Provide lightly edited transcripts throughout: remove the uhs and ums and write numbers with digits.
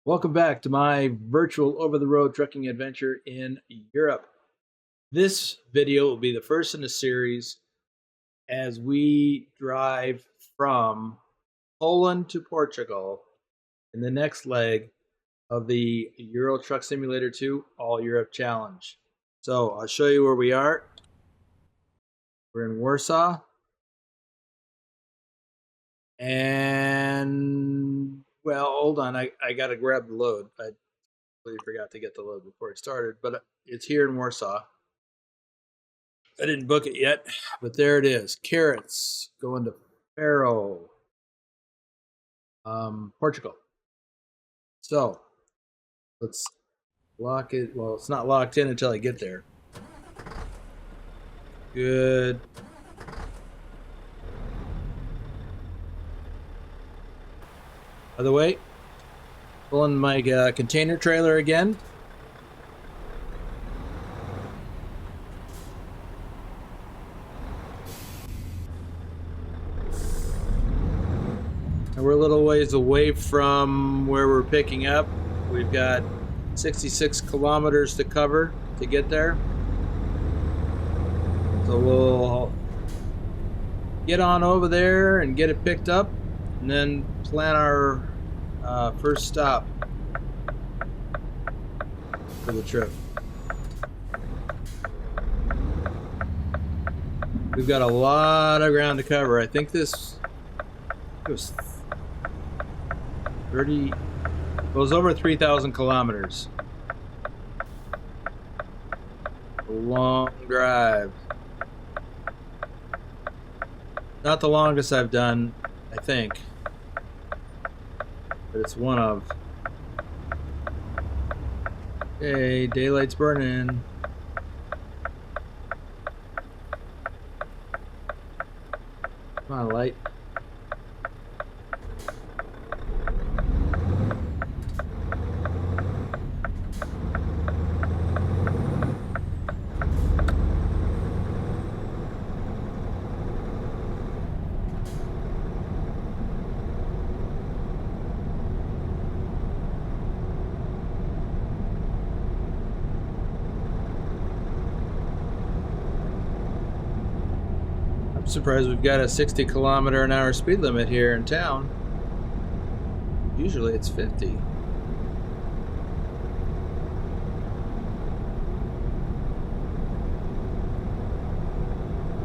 Welcome back to my virtual over-the-road trucking adventure in Europe. This video will be the first in a series as we drive from Poland to Portugal in the next leg of the Euro Truck Simulator 2 All-Europe Challenge. So I'll show you where we are. We're in Warsaw. And, well, hold on. I got to grab the load. I completely forgot to get the load before it started, but it's here in Warsaw. I didn't book it yet, but there it is. Carrots going to Faro, Portugal. So let's lock it. Well, it's not locked in until I get there. Good. By the way, pulling my container trailer again. And we're a little ways away from where we're picking up. We've got 66 kilometers to cover to get there. So we'll get on over there and get it picked up, and then plan our first stop for the trip. We've got a lot of ground to cover. I think this was 30, it was over 3,000 kilometers. A long drive. Not the longest I've done, I think. But it's one of. Hey, daylight's burning. Come on, light. I'm surprised we've got a 60 kilometer an hour speed limit here in town. Usually it's 50.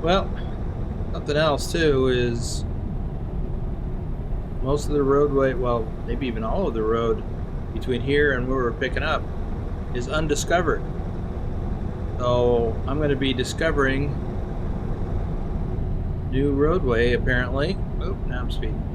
Well, something else too is most of the roadway, well, maybe even all of the road between here and where we're picking up is undiscovered. So I'm going to be discovering new roadway apparently. Oh, now I'm speeding.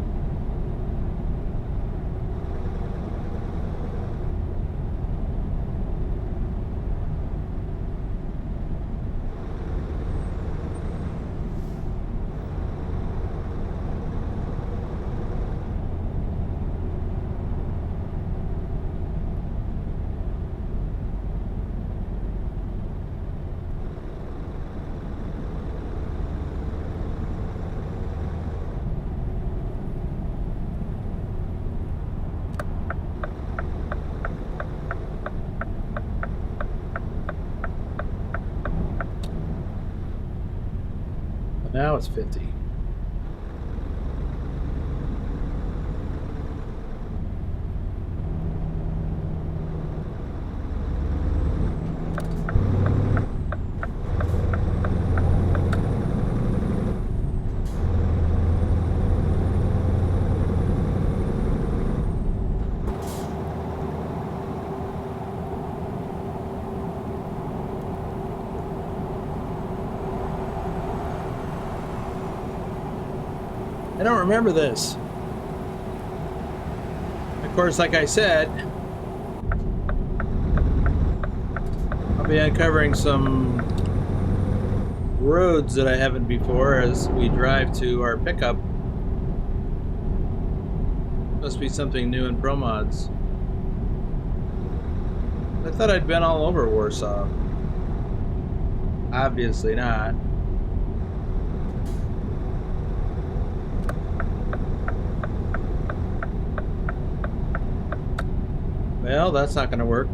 Now it's 50. I don't remember this. Of course, like I said, I'll be uncovering some roads that I haven't before as we drive to our pickup. Must be something new in ProMods. I thought I'd been all over Warsaw. Obviously not. Well, that's not going to work.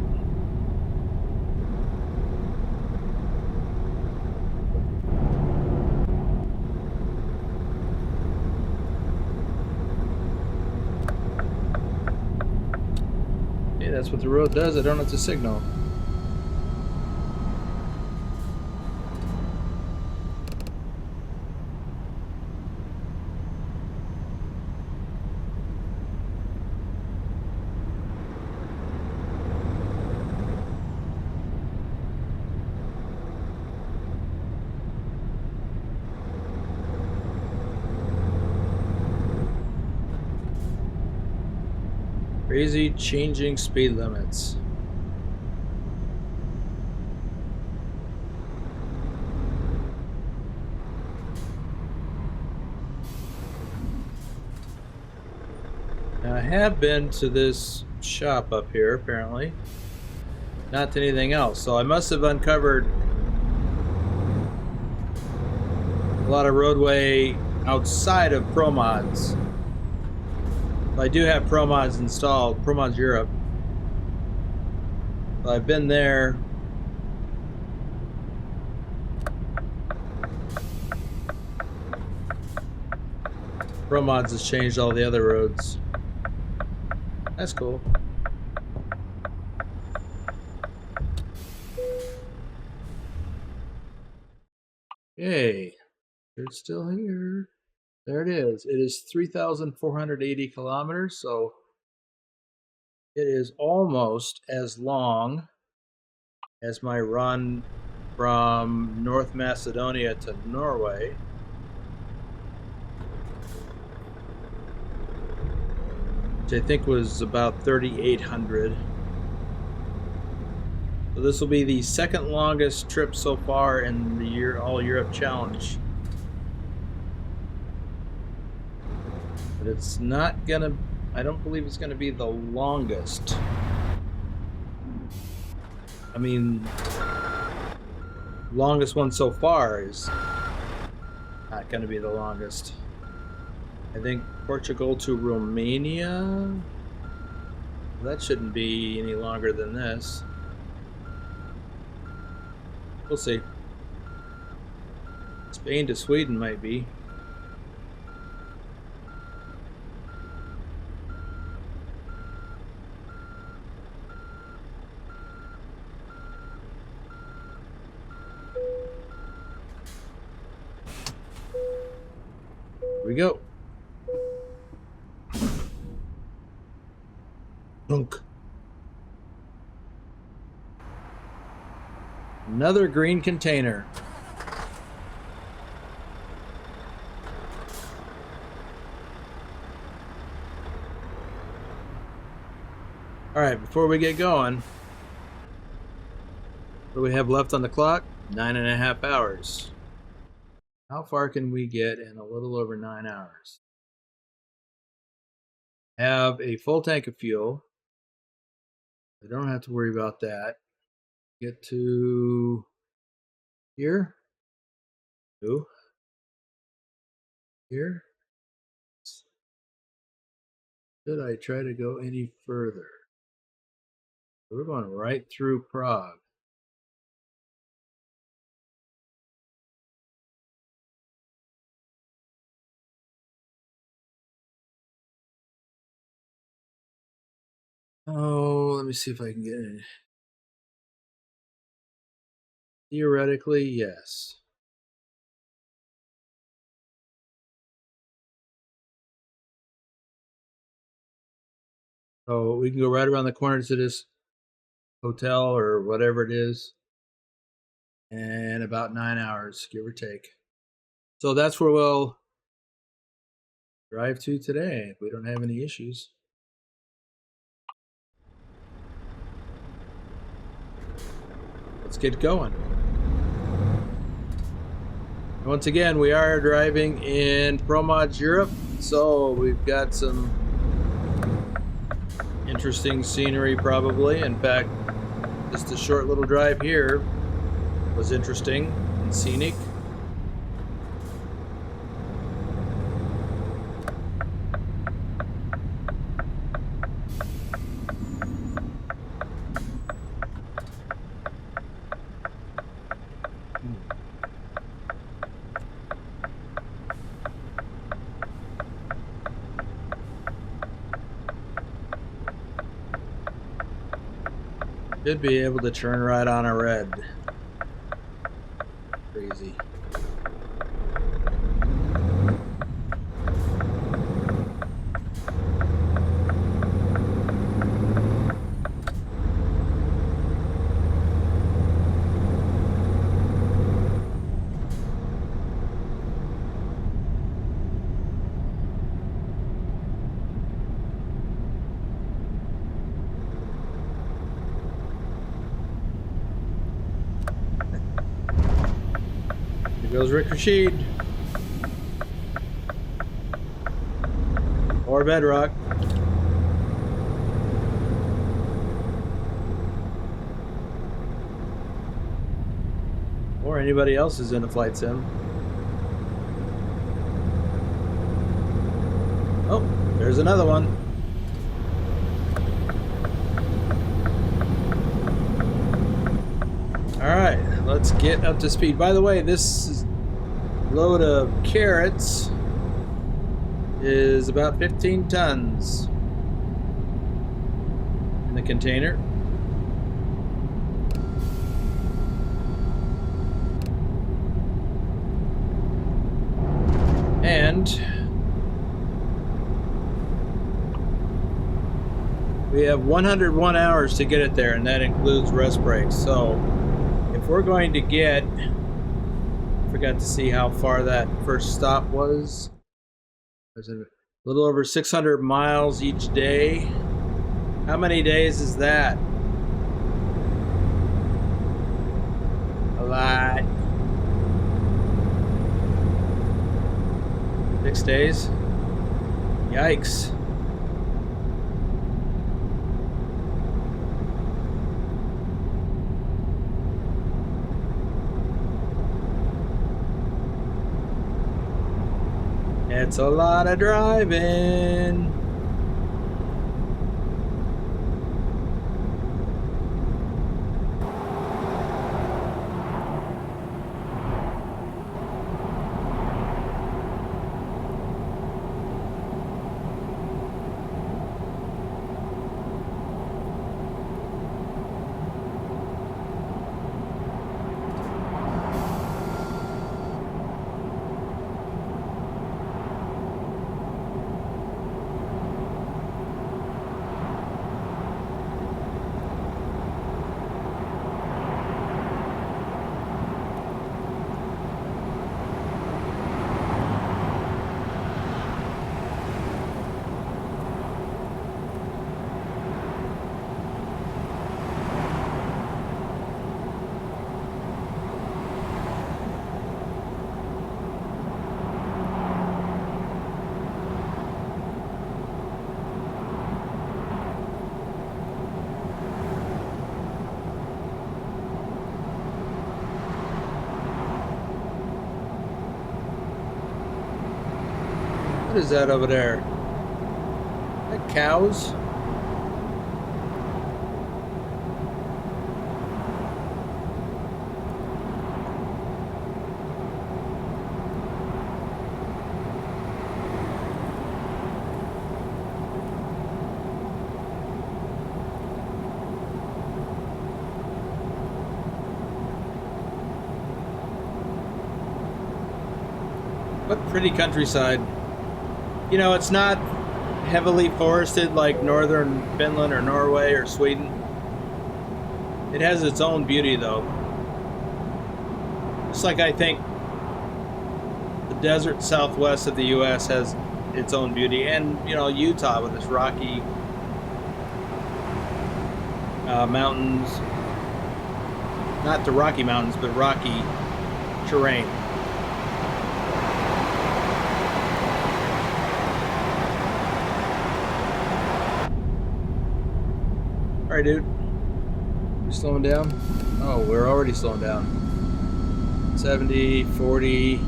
Okay, that's what the road does. I don't have to signal. Crazy changing speed limits. Now, I have been to this shop up here, apparently. Not to anything else. So I must have uncovered a lot of roadway outside of ProMods. I do have ProMods installed, ProMods Europe. I've been there. ProMods has changed all the other roads. That's cool. Yay. It's still here. There it is. It is 3,480 kilometers, so it is almost as long as my run from North Macedonia to Norway. Which I think was about 3,800. So this will be the second longest trip so far in the All-Europe Challenge. But it's not gonna, I don't believe it's gonna be the longest. I mean, longest one so far is not gonna be the longest. I think Portugal to Romania, that shouldn't be any longer than this. We'll see. Spain to Sweden might be. Here we go. Dunk. Another green container. All right, before we get going, what do we have left on the clock? 9.5 hours. How far can we get in a little over 9 hours? Have a full tank of fuel. I don't have to worry about that. Get to here. No. Here. Should I try to go any further? We're going right through Prague. Oh, let me see if I can get in. Theoretically, yes. So we can go right around the corner to this hotel or whatever it is in about 9 hours, give or take. So that's where we'll drive to today if we don't have any issues. Let's get going. Once again, we are driving in ProMods Europe, so we've got some interesting scenery probably. In fact, just a short little drive here was interesting and scenic. Should be able to turn right on a red. Crazy. Here goes Rick Rashid. Or Bedrock. Or anybody else who's in a flight sim. Oh, there's another one. Alright, let's get up to speed. By the way, this load of carrots is about 15 tons in the container. And we have 101 hours to get it there, and that includes rest breaks. So if we're going to get, I forgot to see how far that first stop was. There's a little over 600 miles each day. How many days is that? A lot. 6 days? Yikes. It's a lot of driving. What is that over there? Is that cows? What pretty countryside. You know, it's not heavily forested like northern Finland or Norway or Sweden. It has its own beauty though. Just like I think the desert southwest of the US has its own beauty, and you know, Utah with its rocky mountains, not the Rocky Mountains, but rocky terrain. All right, dude. We're slowing down. Oh, we're already slowing down. 70, 40.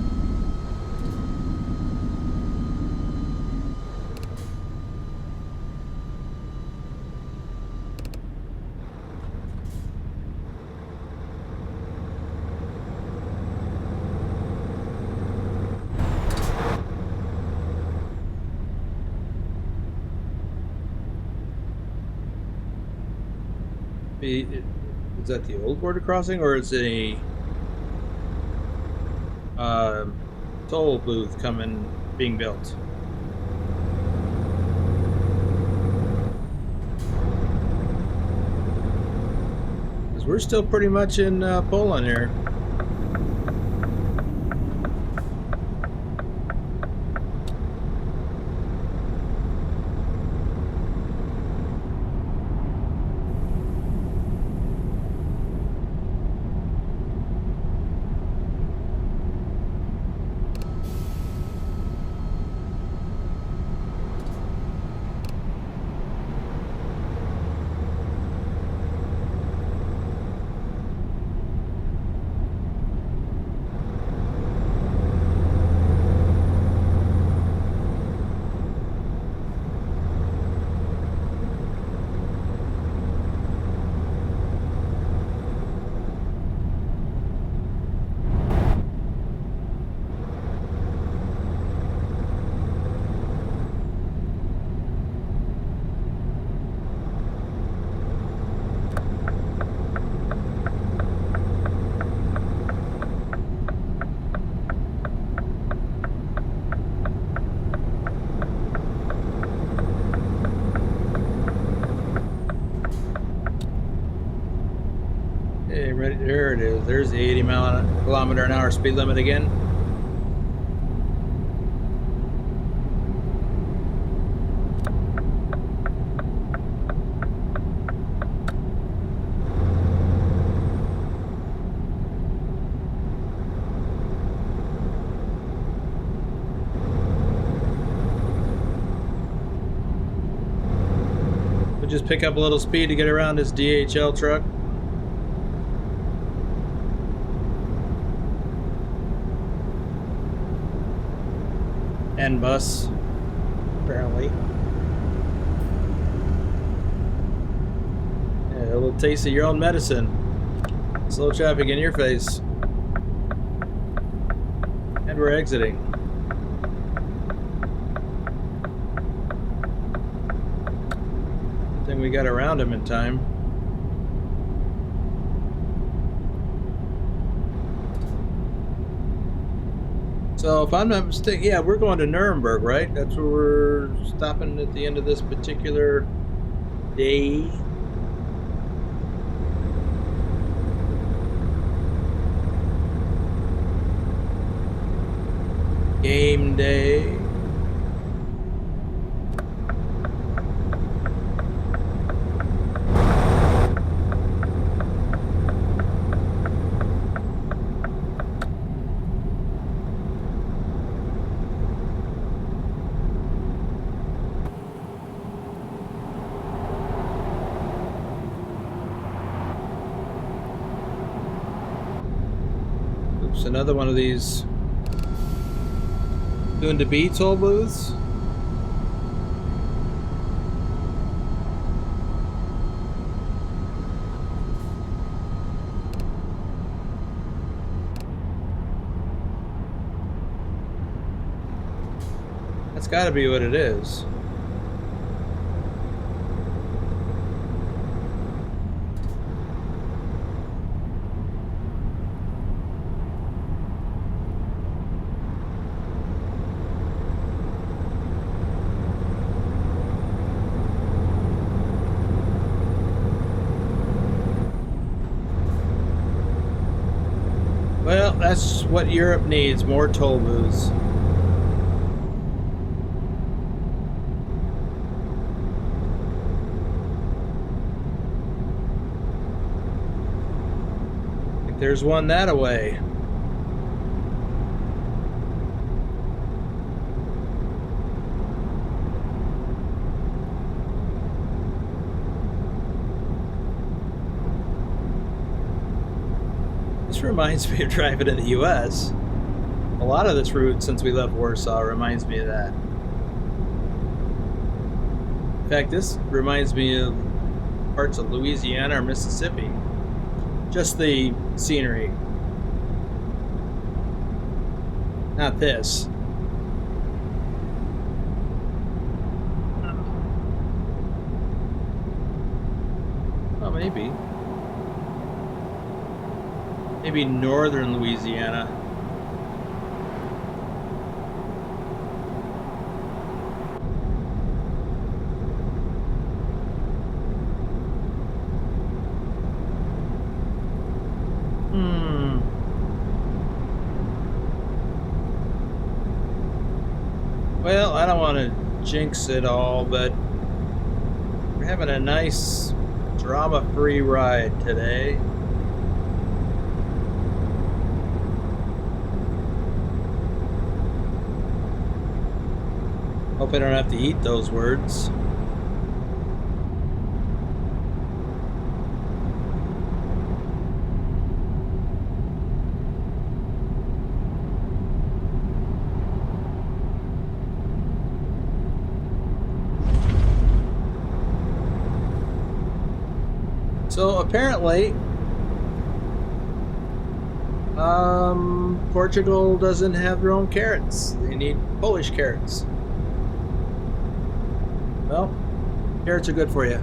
Is that the old border crossing, or is it a toll booth being built? Because we're still pretty much in Poland here. Hey, ready? There it is. There's the 80-mile-an-hour speed limit again. We'll just pick up a little speed to get around this DHL truck. And bus, apparently. Yeah, a little taste of your own medicine. Slow traffic in your face. And we're exiting. I think we got around him in time. So if I'm not mistaken, yeah, we're going to Nuremberg, right? That's where we're stopping at the end of this particular day. Game day. Another one of these doing to be toll booths. That's got to be what it is. Well, that's what Europe needs, more toll booths. I think there's one that away. This reminds me of driving in the US. A lot of this route since we left Warsaw reminds me of that. In fact, this reminds me of parts of Louisiana or Mississippi. Just the scenery. Not this. maybe. Maybe northern Louisiana. Well, I don't want to jinx it all, but we're having a nice drama-free ride today. Hope I don't have to eat those words. So apparently, Portugal doesn't have their own carrots. They need Polish carrots. Well, carrots are good for you.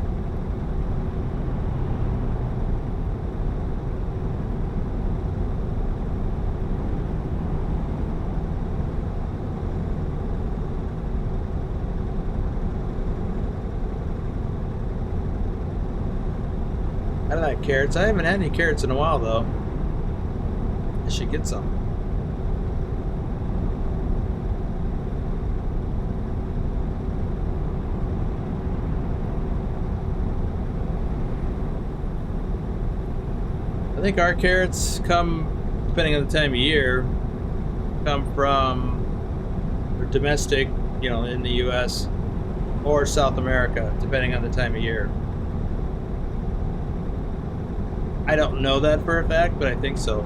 I like carrots. I haven't had any carrots in a while, though. I should get some. I think our carrots come, depending on the time of year, come from domestic, you know, in the U.S. or South America, depending on the time of year. I don't know that for a fact, but I think so. I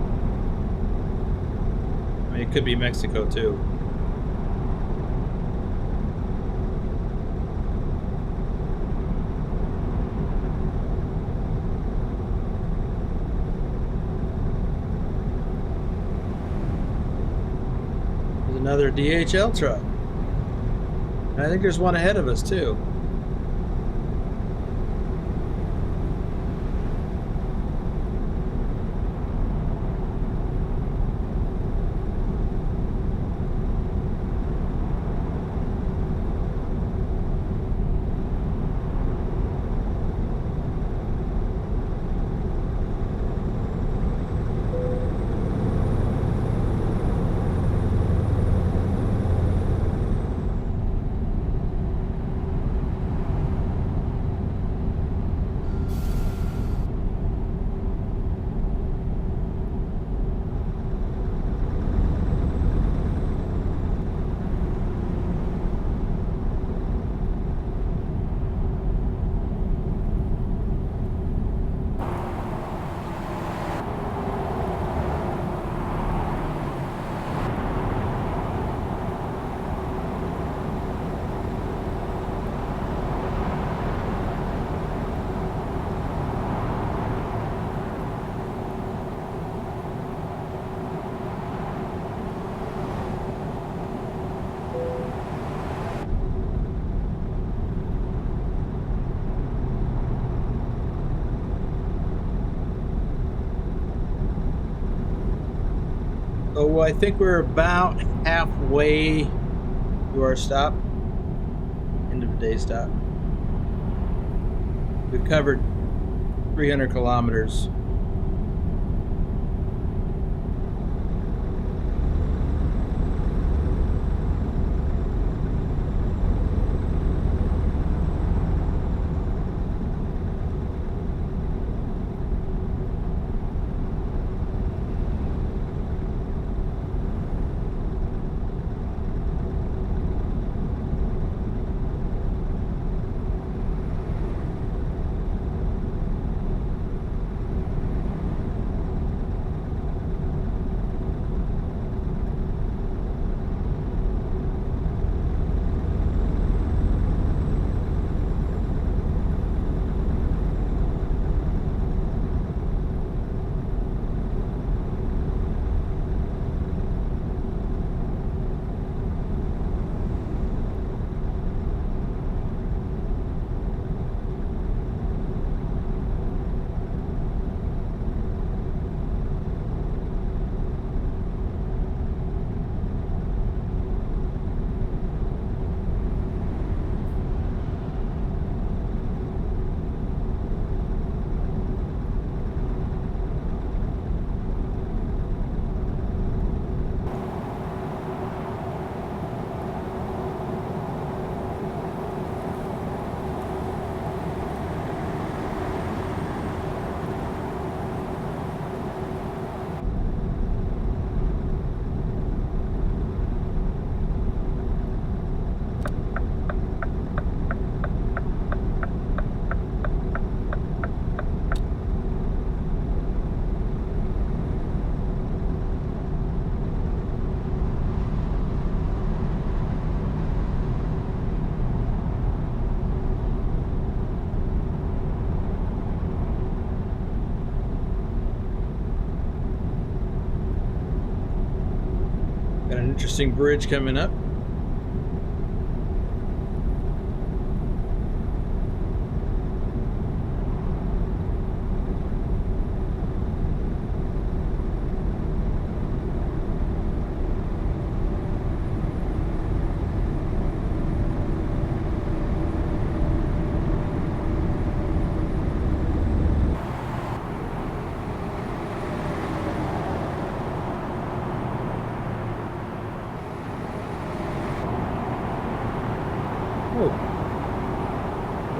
mean, it could be Mexico too. There's another DHL truck. And I think there's one ahead of us too. So I think we're about halfway to our stop, end of the day stop. We've covered 300 kilometers. Interesting bridge coming up.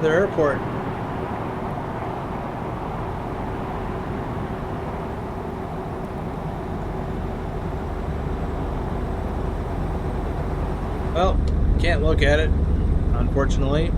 The airport. Well, can't look at it, unfortunately.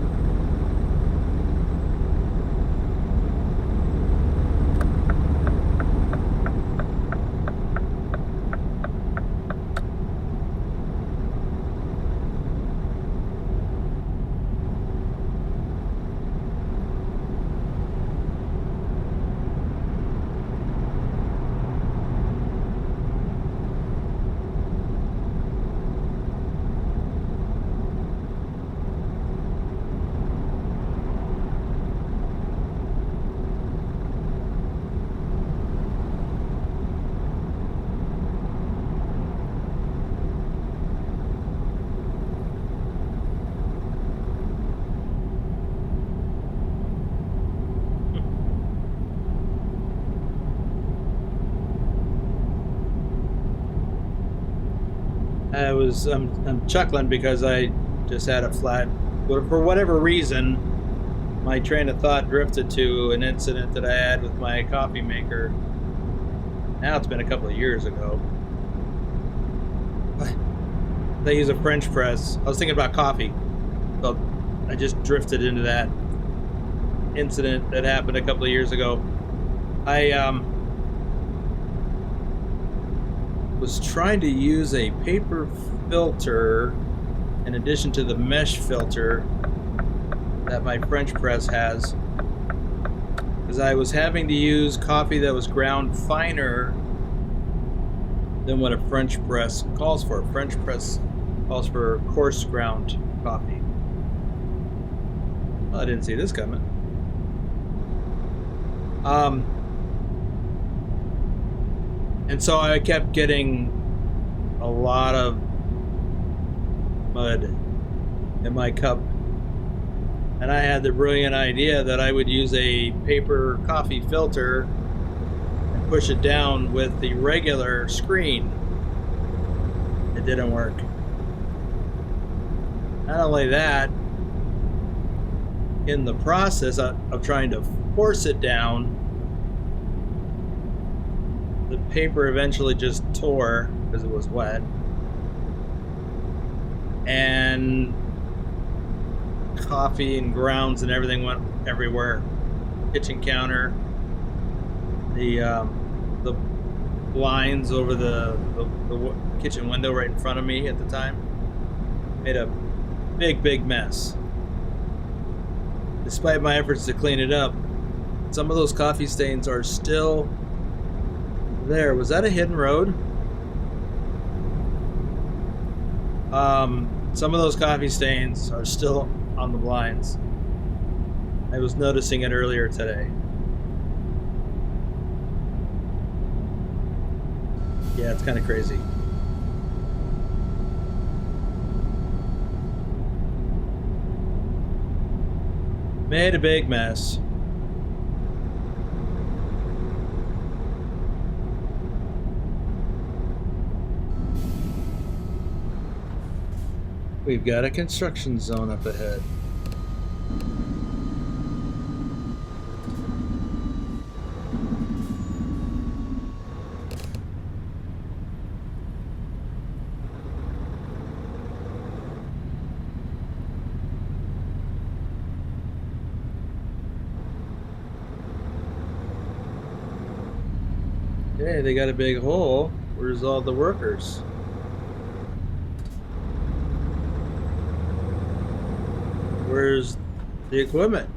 I'm chuckling because I just had a flat, but for whatever reason, my train of thought drifted to an incident that I had with my coffee maker. Now it's been a couple of years ago. They use a French press. I was thinking about coffee, so I just drifted into that incident that happened a couple of years ago. I was trying to use a paper filter in addition to the mesh filter that my French press has, because I was having to use coffee that was ground finer than what a French press calls for. A French press calls for coarse ground coffee. Well, I didn't see this coming. And so I kept getting a lot of mud in my cup. And I had the brilliant idea that I would use a paper coffee filter and push it down with the regular screen. It didn't work. Not only that, in the process of trying to force it down, the paper eventually just tore because it was wet, and coffee and grounds and everything went everywhere. Kitchen counter, the blinds over the kitchen window right in front of me at the time made a big mess. Despite my efforts to clean it up, some of those coffee stains are still there. Was that a hidden road? Some of those coffee stains are still on the blinds. I was noticing it earlier today. Yeah, it's kind of crazy. Made a big mess. We've got a construction zone up ahead. Okay, they got a big hole. Where's all the workers? Where's the equipment?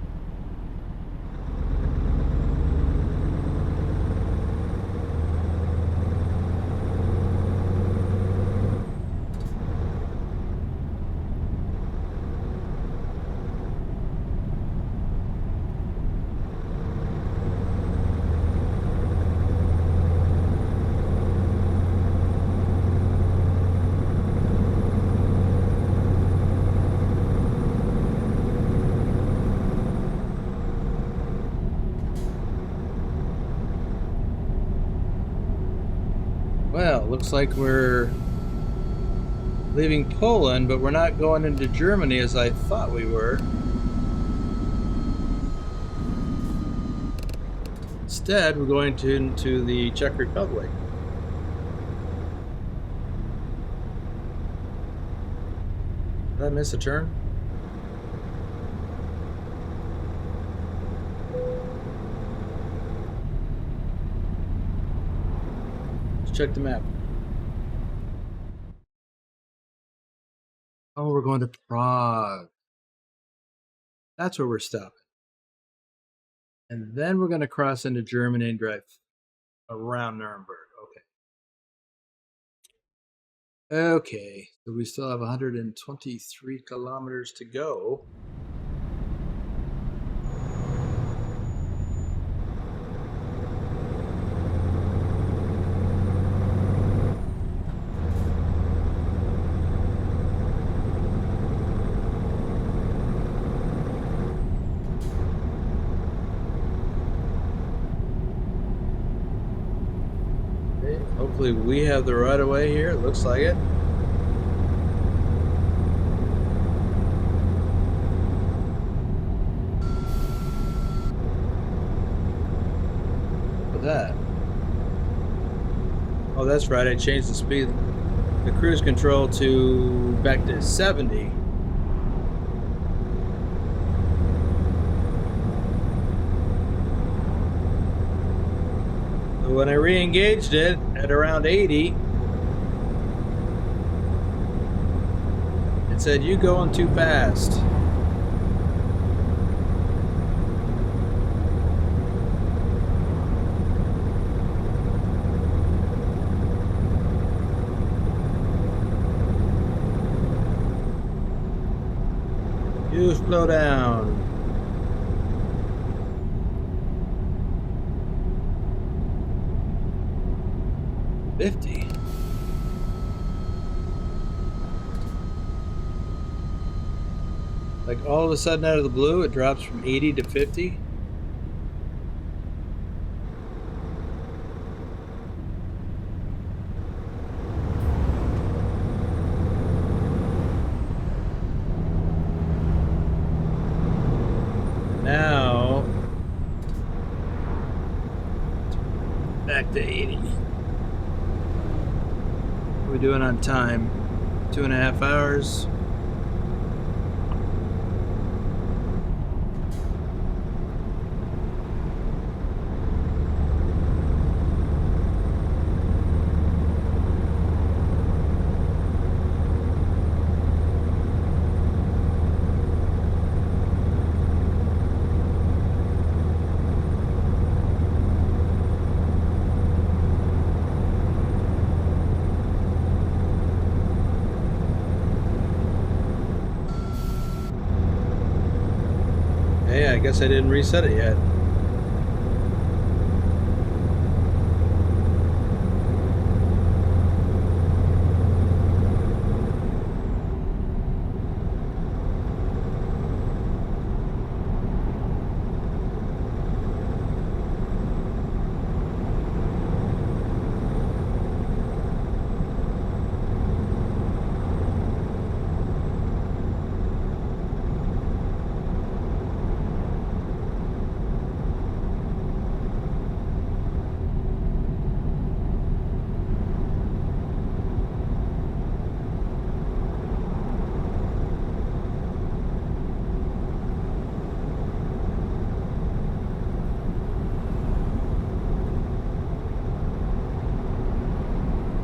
Well, looks like we're leaving Poland, but we're not going into Germany as I thought we were. Instead, we're going into the Czech Republic. Did I miss a turn? Let's check the map. Oh, we're going to Prague. That's where we're stopping. And then we're going to cross into Germany and drive around Nuremberg. Okay. Okay, so we still have 123 kilometers to go. Hopefully we have the right of way here. It looks like it. What's that? Oh, that's right. I changed the speed, the cruise control to back to 70. When I re-engaged it at around 80, it said, "You going too fast." You slow down. $50. Like all of a sudden out of the blue, it drops from 80 to 50. Now, back to 80. What are we doing on time? 2.5 hours. Hey, I guess I didn't reset it yet.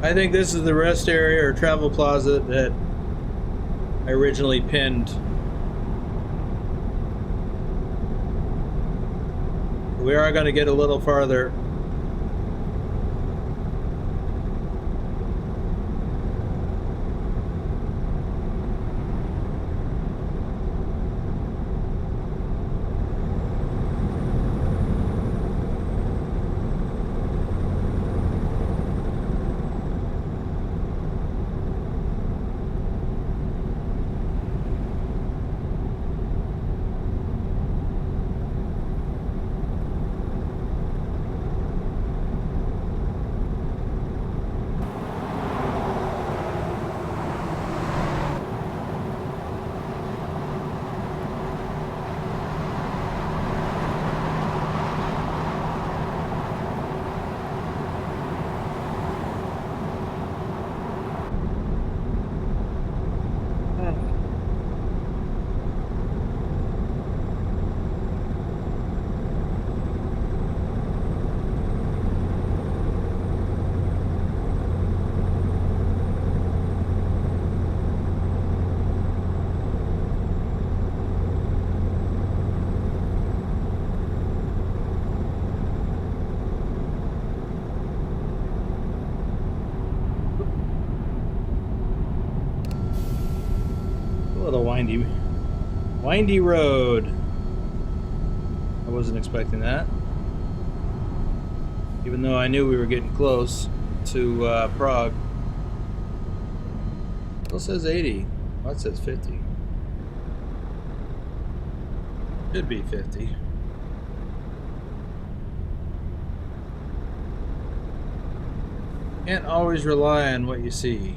I think this is the rest area or travel plaza that I originally pinned. We are going to get a little farther. windy road. I wasn't expecting that. Even though I knew we were getting close to Prague. Still says 80. Well, it says 50. Should be 50. Can't always rely on what you see.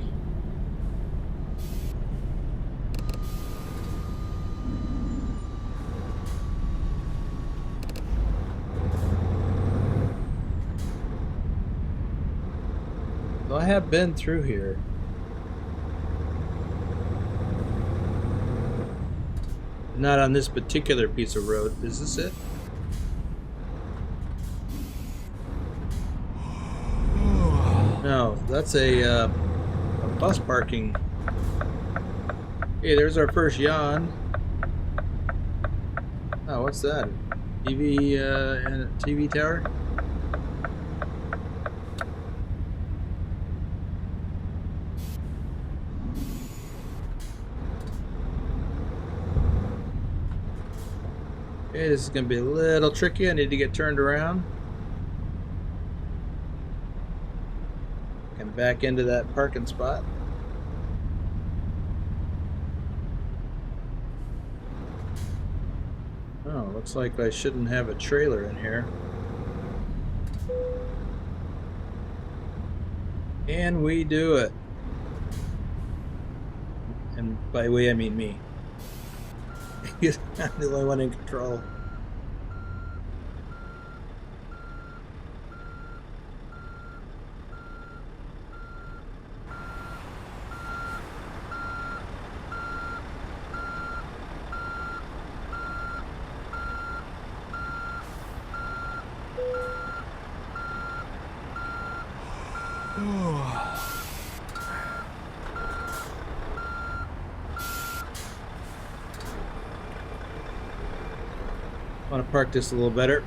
So I have been through here. Not on this particular piece of road. Is this it? No, that's a bus parking. Hey, there's our first yawn. Oh, what's that? TV and a TV tower? Okay, this is gonna be a little tricky. I need to get turned around. And back into that parking spot. Oh, looks like I shouldn't have a trailer in here. And we do it. And by we, I mean me. I'm the only one in control. I want to park this a little better.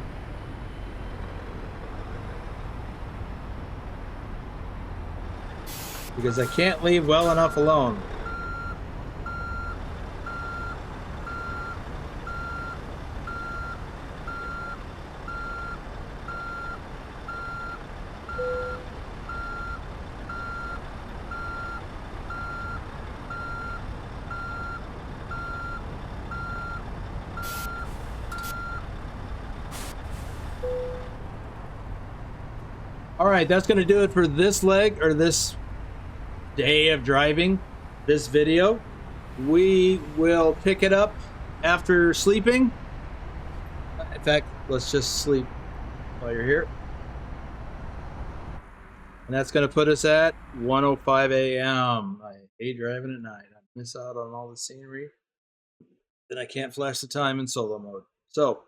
Because I can't leave well enough alone. All right, that's going to do it for this leg, or this day of driving, this video. We will pick it up after sleeping. In fact, let's just sleep while you're here. And that's going to put us at 1:05 a.m. I hate driving at night. I miss out on all the scenery. Then I can't flash the time in solo mode. So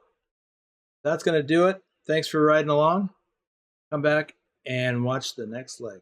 that's going to do it. Thanks for riding along. Come back and watch the next leg.